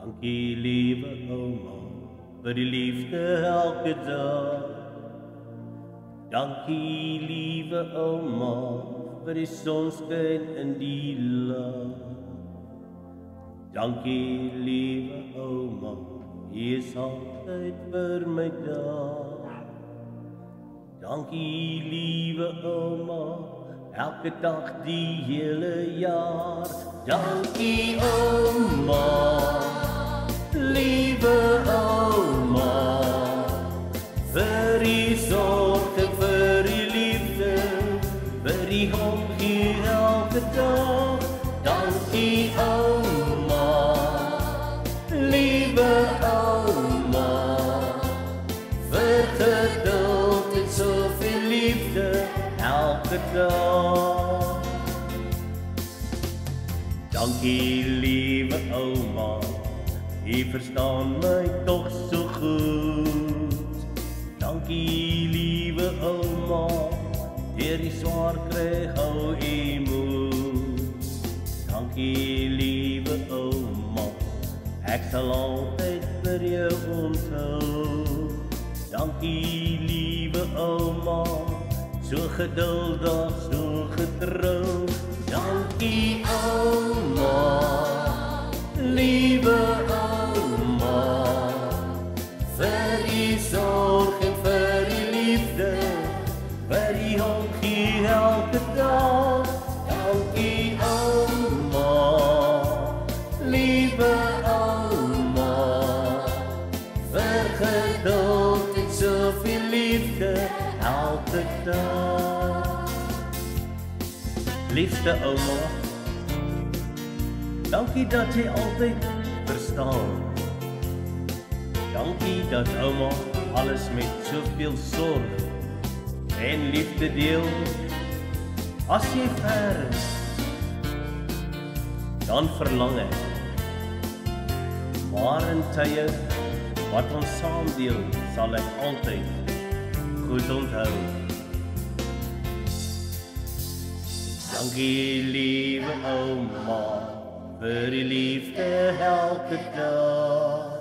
Dankie lieve ouma vir die liefde elke dag. Dankie lieve ouma vir die sonskyn in die lag. Dankie lieve ouma, jy is altyd vir my daar. Dankie lieve ouma, elke dag die hele jaar. Dankie ouma, lieve ouma, vir die sorg en vir die liefde, vir die omgee elke dag. Dankie ouma, lieve ouma, vir geduld en soveel liefde elke dag. Dankie lieve ouma, jy verstaan my toch so goed. Dankie lieve ouma, deur die swaar kry hou jy moed. Dankie lieve ouma, ek sal altyd vir jou onthou. Dankie lieve ouma, so geduldig, so getrou. Dankie ouma, lieve ouma, vir die sorg en vir die liefde, vir die omgee elke dag. Dankie ouma, lieve ouma, vir geduld en soveel liefde elke dag. Liefste ouma, dankie dat jy altyd verstaan. Dankie dat ouma alles met soveel sorg en liefde deel. As jy ver is, dan verlang ek. Maar in tye wat ons saam deel, sal ek altyd goed onthou. Dankie lieve ouma, vir die liefde elke dag.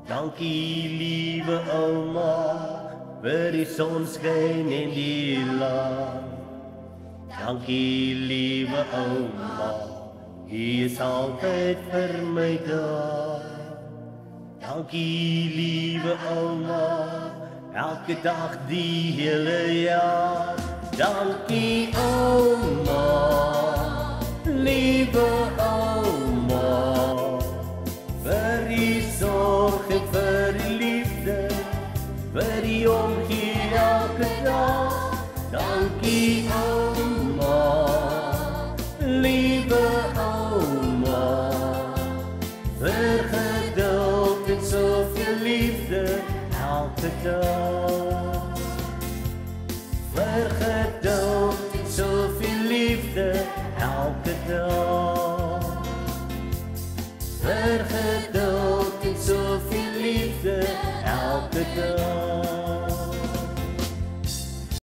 Dankie lieve ouma, vir die sonskyn en die lag. Dankie lieve ouma, jy is altyd vir my daar. Dankie lieve ouma, elke dag die hele jaar. Dankie ouma, lieve ouma, vir die sorg en vir die liefde, vir die omgee elke dag. Dankie ouma, lieve ouma, vir geduld en soveel liefde elke dag. Vir geduld en soveel liefde elke dag. Vir geduld en soveel liefde elke dag.